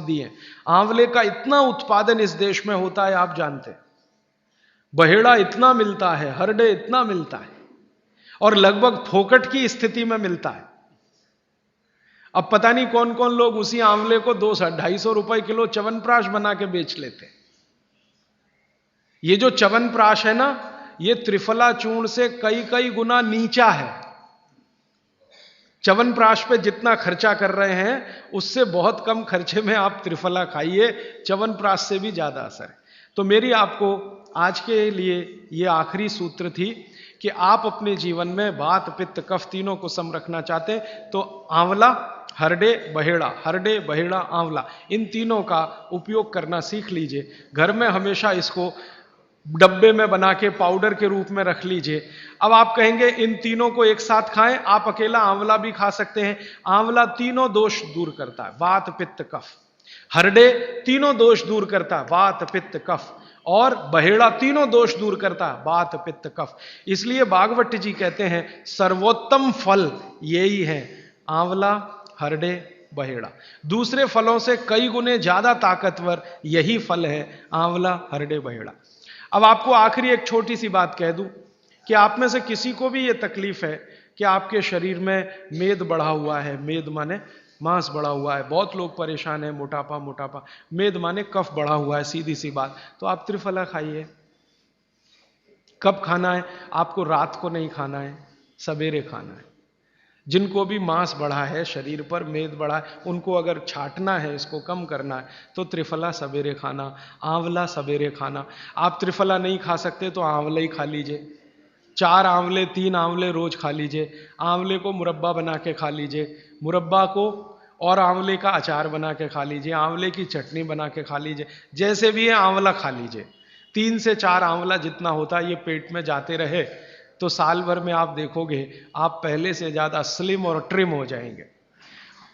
दिए। आंवले का इतना उत्पादन इस देश में होता है, आप जानते हैं। बहेड़ा इतना मिलता है, हरडे इतना मिलता है, और लगभग फोकट की स्थिति में मिलता है। अब पता नहीं कौन कौन लोग उसी आंवले को 200-250 रुपए किलो च्यवनप्राश बना के बेच लेते हैं। ये जो च्यवनप्राश है ना, ये त्रिफला चूर्ण से कई कई गुना नीचा है। च्यवनप्राश पे जितना खर्चा कर रहे हैं, उससे बहुत कम खर्चे में आप त्रिफला खाइए, च्यवनप्राश से भी ज्यादा असर है। तो मेरी आपको आज के लिए ये आखिरी सूत्र थी कि आप अपने जीवन में वात पित्त कफ तीनों को सम रखना चाहते हैं तो आंवला, हरडे, बहेड़ा, हरडे, बहेड़ा, आंवला, इन तीनों का उपयोग करना सीख लीजिए। घर में हमेशा इसको डब्बे में बना के पाउडर के रूप में रख लीजिए। अब आप कहेंगे इन तीनों को एक साथ खाएं, आप अकेला आंवला भी खा सकते हैं। आंवला तीनों दोष दूर करता है, वात पित्त कफ। हरडे तीनों दोष दूर करता है, वात पित्त कफ। और बहेड़ा तीनों दोष दूर करता है, वात पित्त कफ। इसलिए भागवत जी कहते हैं सर्वोत्तम फल यही है, आंवला, हरडे, बहेड़ा। दूसरे फलों से कई गुने ज्यादा ताकतवर यही फल है, आंवला, हरडे, बहेड़ा। अब आपको आखिरी एक छोटी सी बात कह दूं कि आप में से किसी को भी यह तकलीफ है कि आपके शरीर में मेद बढ़ा हुआ है, मेद माने मांस बढ़ा हुआ है, बहुत लोग परेशान है, मोटापा मोटापा, मेद माने कफ बढ़ा हुआ है, सीधी सी बात, तो आप त्रिफला खाइए। कब खाना है? आपको रात को नहीं खाना है, सवेरे खाना है। जिनको भी मांस बढ़ा है शरीर पर, मेद बढ़ा है, उनको अगर छाटना है, इसको कम करना है, तो त्रिफला सवेरे खाना, आंवला सवेरे खाना। आप त्रिफला नहीं खा सकते तो आंवला ही खा लीजिए। 4 आंवले 3 आंवले रोज खा लीजिए। आंवले को मुरब्बा बना के खा लीजिए, मुरब्बा को और आंवले का अचार बना के खा लीजिए, आंवले की चटनी बना के खा लीजिए, जैसे भी है आंवला खा लीजिए। 3 से 4 आंवला जितना होता है ये पेट में जाते रहे तो साल भर में आप देखोगे आप पहले से ज्यादा स्लिम और ट्रिम हो जाएंगे।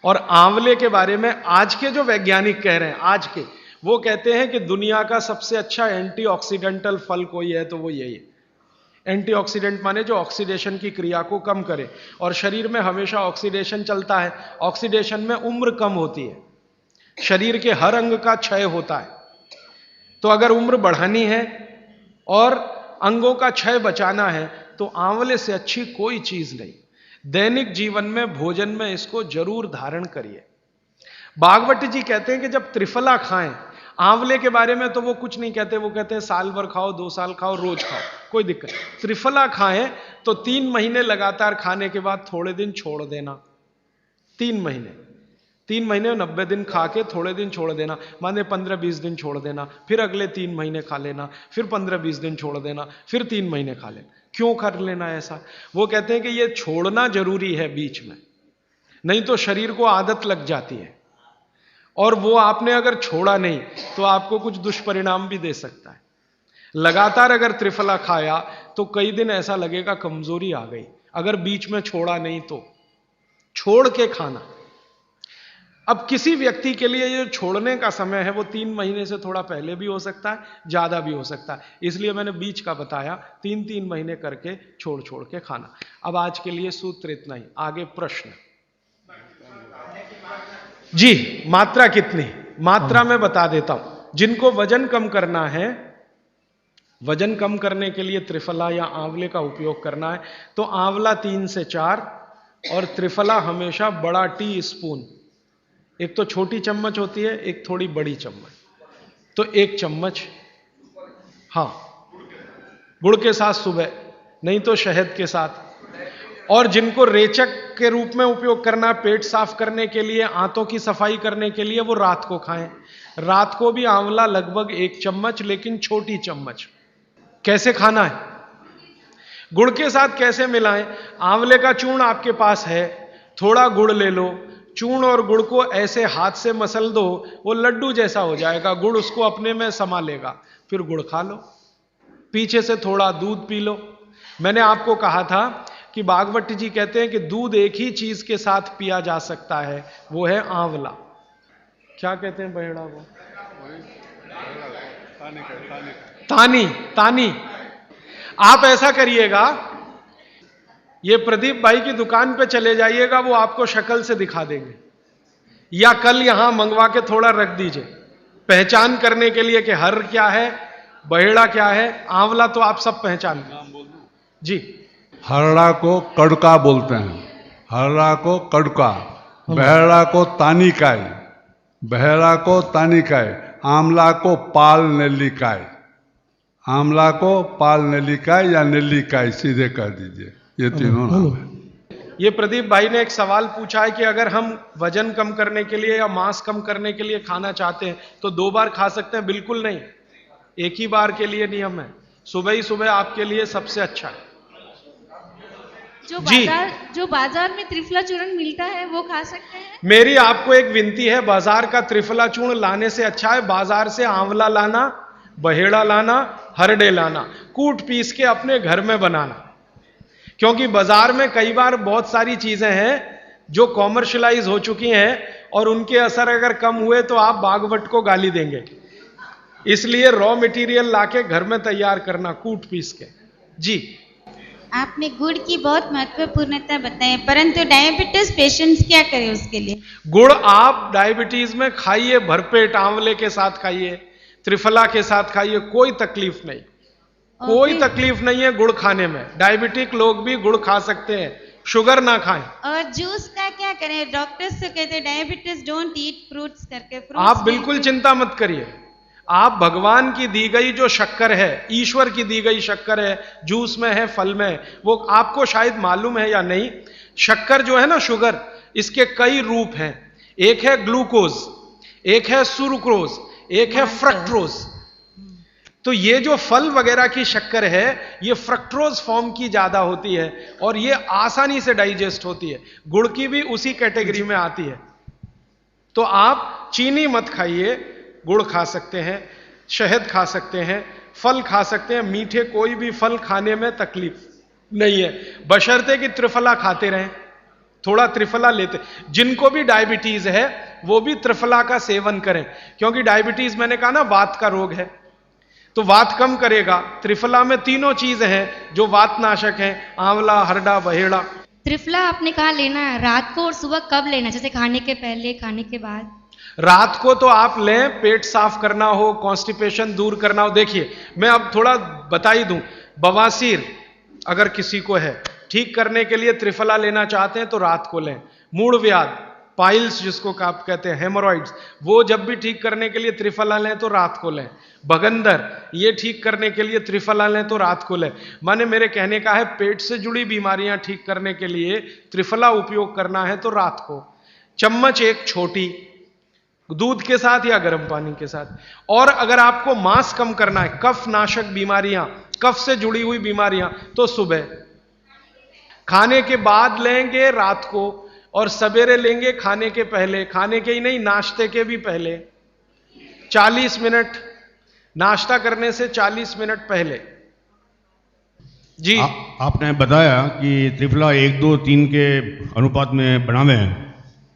और आंवले के बारे में आज के जो वैज्ञानिक कह रहे हैं, आज के, वो कहते हैं कि दुनिया का सबसे अच्छा एंटीऑक्सीडेंटल फल कोई है तो वो यही है। एंटीऑक्सीडेंट माने जो ऑक्सीडेशन की क्रिया को कम करे, और शरीर में हमेशा ऑक्सीडेशन चलता है। ऑक्सीडेशन में उम्र कम होती है, शरीर के हर अंग का क्षय होता है। तो अगर उम्र बढ़ानी है और अंगों का क्षय बचाना है तो आंवले से अच्छी कोई चीज नहीं। दैनिक जीवन में भोजन में इसको जरूर धारण करिए। भागवत जी कहते हैं कि जब त्रिफला खाएं, आंवले के बारे में तो वो कुछ नहीं कहते, वो कहते हैं साल भर खाओ, 2 साल खाओ, रोज खाओ, कोई दिक्कत। त्रिफला खाएं तो 3 महीने लगातार खाने के बाद थोड़े दिन छोड़ देना। 3 महीने 90 दिन खा के थोड़े दिन छोड़ देना, माने 15-20 दिन छोड़ देना, फिर अगले 3 महीने खा लेना, फिर 15-20 दिन छोड़ देना, फिर 3 महीने खा लेना। क्यों कर लेना ऐसा? वो कहते हैं कि ये छोड़ना जरूरी है बीच में, नहीं तो शरीर को आदत लग जाती है, और वो आपने अगर छोड़ा नहीं तो आपको कुछ दुष्परिणाम भी दे सकता है। लगातार अगर त्रिफला खाया तो कई दिन ऐसा लगेगा कमजोरी आ गई, अगर बीच में छोड़ा नहीं तो छोड़ के खाना। अब किसी व्यक्ति के लिए ये छोड़ने का समय है वो 3 महीने से थोड़ा पहले भी हो सकता है, ज्यादा भी हो सकता है, इसलिए मैंने बीच का बताया, 3-3 महीने करके छोड़ छोड़ के खाना। अब आज के लिए सूत्र इतना ही, आगे प्रश्न जी। मात्रा कितनी? मात्रा में बता देता हूं। जिनको वजन कम करना है, वजन कम करने के लिए त्रिफला या आंवले का उपयोग करना है तो आंवला 3 से 4 और त्रिफला हमेशा बड़ा टी स्पून, एक तो छोटी चम्मच होती है, एक थोड़ी बड़ी चम्मच, तो 1 चम्मच, हां, गुड़ के साथ सुबह, नहीं तो शहद के साथ। और जिनको रेचक के रूप में उपयोग करना, पेट साफ करने के लिए, आंतों की सफाई करने के लिए, वो रात को खाएं। रात को भी आंवला लगभग 1 चम्मच, लेकिन छोटी चम्मच। कैसे खाना है? गुड़ के साथ कैसे मिलाएं? आंवले का चूर्ण आपके पास है, थोड़ा गुड़ ले लो, चूर्ण और गुड़ को ऐसे हाथ से मसल दो, वो लड्डू जैसा हो जाएगा, गुड़ उसको अपने में समा लेगा, फिर गुड़ खा लो। पीछे से थोड़ा दूध पी लो। मैंने आपको कहा था कि भागवत जी कहते हैं कि दूध एक ही चीज के साथ पिया जा सकता है, वो है आंवला। क्या कहते हैं बहेड़ा को? तानी। तानी। आप ऐसा करिएगा, ये प्रदीप भाई की दुकान पे चले जाइएगा, वो आपको शक्ल से दिखा देंगे। या कल यहां मंगवा के थोड़ा रख दीजिए, पहचान करने के लिए कि हर क्या है, बहेड़ा क्या है, आंवला तो आप सब पहचान जी। हरड़ा को कड़का बोलते हैं, हरड़ा को कड़का, बहेड़ा को तानिकाय, बहेड़ा को तानिकाय, आंवला को पाल नेल्लिकाय, आंवला को पाल नेल्लिकाय या नेल्लिकाय सीधे कह दीजिए, ये तीनों नाम है। ये प्रदीप भाई ने एक सवाल पूछा है कि अगर हम वजन कम करने के लिए या मांस कम करने के लिए खाना चाहते हैं तो 2 बार खा सकते हैं? बिल्कुल नहीं, एक ही बार के लिए नियम है, सुबह ही सुबह आपके लिए सबसे अच्छा है। जो बाजार में त्रिफला चूर्ण मिलता है वो खा सकते हैं? मेरी आपको एक विनती है, बाजार का त्रिफला चूर्ण लाने से अच्छा है बाजार से आंवला लाना, बहेड़ा लाना, हरडे लाना, कूट पीस के अपने घर में बनाना। क्योंकि बाजार में कई बार बहुत सारी चीजें हैं जो कॉमर्शलाइज हो चुकी हैं और उनके असर अगर कम हुए तो आप बागवट को गाली देंगे। इसलिए रॉ मटेरियल लाके घर में तैयार करना, कूट पीस के। जी, आपने गुड़ की बहुत महत्वपूर्णता बताई, परंतु डायबिटीज पेशेंट्स क्या करें उसके लिए? गुड़ आप डायबिटीज में खाइए, भरपेट आंवले के साथ खाइए, त्रिफला के साथ खाइए, कोई तकलीफ नहीं, कोई तकलीफ नहीं है गुड़ खाने में। डायबिटिक लोग भी गुड़ खा सकते हैं, शुगर ना खाएं। और जूस का क्या करें? डॉक्टर्स तो कहते हैं डायबिटीज डोंट ईट फ्रूट्स करके। आप बिल्कुल चिंता मत करिए, आप भगवान की दी गई जो शक्कर है, ईश्वर की दी गई शक्कर है, जूस में है, फल में है, वो आपको शायद मालूम है या नहीं। शक्कर जो है ना, शुगर, इसके कई रूप हैं। एक है ग्लूकोज, एक है सुक्रोज, एक है फ्रक्टोज। तो ये जो फल वगैरह की शक्कर है, ये फ्रक्टोज फॉर्म की ज्यादा होती है और ये आसानी से डाइजेस्ट होती है। गुड़ की भी उसी कैटेगरी में आती है। तो आप चीनी मत खाइए, गुड़ खा सकते हैं, शहद खा सकते हैं, फल खा सकते हैं। मीठे कोई भी फल खाने में तकलीफ नहीं है, बशर्ते कि त्रिफला खाते रहें, थोड़ा त्रिफला लेते। जिनको भी डायबिटीज है वो भी त्रिफला का सेवन करें, क्योंकि डायबिटीज मैंने कहा ना वात का रोग है, तो वात कम करेगा। त्रिफला में तीनों चीजें हैं जो वात नाशक हैं, आंवला, हरडा, बहेड़ा। त्रिफला आपने कहा लेना है रात को और सुबह कब लेना, जैसे खाने के पहले, खाने के बाद? रात को तो आप लें, पेट साफ करना हो, कॉन्स्टिपेशन दूर करना हो। देखिए, मैं अब थोड़ा बता ही दूं, बवासीर अगर किसी को है, ठीक करने के लिए त्रिफला लेना चाहते हैं तो रात को लें। मूड व्याध, पाइल्स जिसको आप कहते हैं, हेमोरॉइड्स, वो जब भी ठीक करने के लिए त्रिफला लें तो रात को लें। भगंदर, ये ठीक करने के लिए त्रिफला लें तो रात को लें। माने मेरे कहने का है, पेट से जुड़ी बीमारियां ठीक करने के लिए त्रिफला उपयोग करना है तो रात को। चम्मच एक छोटी, दूध के साथ या गर्म पानी के साथ। और अगर आपको मांस कम करना है, कफ नाशक बीमारियां, कफ से जुड़ी हुई बीमारियां, तो सुबह खाने के बाद लेंगे, रात को, और सवेरे लेंगे खाने के पहले। खाने के ही नहीं, नाश्ते के भी पहले 40 मिनट, नाश्ता करने से 40 मिनट पहले। जी, आपने बताया कि त्रिफला 1, 2, 3 के अनुपात में बनावे हैं,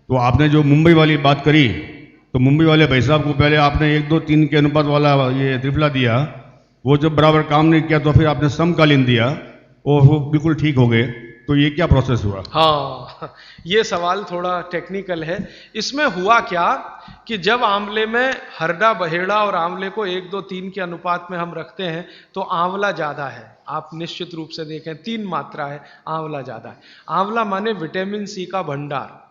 तो आपने जो मुंबई वाली बात करी, तो मुंबई वाले भाई साहब को पहले आपने 1, 2, 3 के अनुपात वाला ये त्रिफला दिया, वो जब बराबर काम नहीं किया तो फिर आपने समकालीन दिया और वो बिल्कुल ठीक हो गए। तो ये क्या प्रोसेस हुआ? हाँ, ये सवाल थोड़ा टेक्निकल है। इसमें हुआ क्या कि जब आंवले में हरडा, बहेड़ा और आंवले को 1, 2, 3 के अनुपात में हम रखते हैं तो आंवला ज्यादा है। आप निश्चित रूप से देखें, 3 मात्रा है, आंवला ज्यादा है। आंवला माने विटामिन सी का भंडार,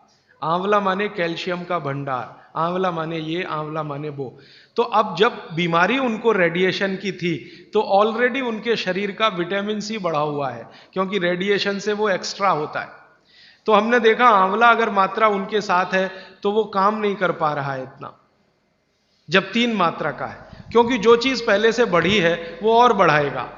आंवला माने कैल्शियम का भंडार, आंवला माने ये, आंवला माने वो। तो अब जब बीमारी उनको रेडिएशन की थी तो ऑलरेडी उनके शरीर का विटामिन सी बढ़ा हुआ है, क्योंकि रेडिएशन से वो एक्स्ट्रा होता है। तो हमने देखा आंवला अगर मात्रा उनके साथ है तो वो काम नहीं कर पा रहा है इतना, जब 3 मात्रा का है, क्योंकि जो चीज पहले से बढ़ी है वो और बढ़ाएगा।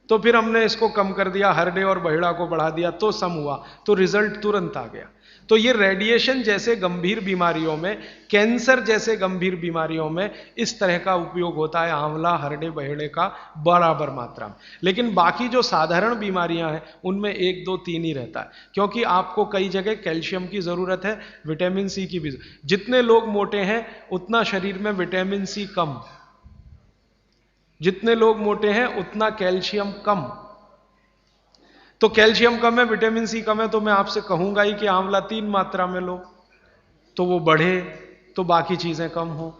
तो फिर हमने इसको कम कर दिया, हरडे और बहेड़ा को बढ़ा दिया, तो सम हुआ, तो रिजल्ट तुरंत आ गया। तो ये रेडिएशन जैसे गंभीर बीमारियों में, कैंसर जैसे गंभीर बीमारियों में इस तरह का उपयोग होता है आंवला, हरडे, बहेड़े का बराबर मात्रा में। लेकिन बाकी जो साधारण बीमारियां हैं उनमें 1, 2, 3 ही रहता है, क्योंकि आपको कई जगह कैल्शियम की जरूरत है, विटामिन सी की भी। जितने लोग मोटे हैं उतना शरीर में विटामिन सी कम, जितने लोग मोटे हैं उतना कैल्शियम कम। तो कैल्शियम कम है, विटामिन सी कम है, तो मैं आपसे कहूंगा ही कि आंवला 3 मात्रा में लो। तो वो बढ़े, तो बाकी चीज़ें कम हो।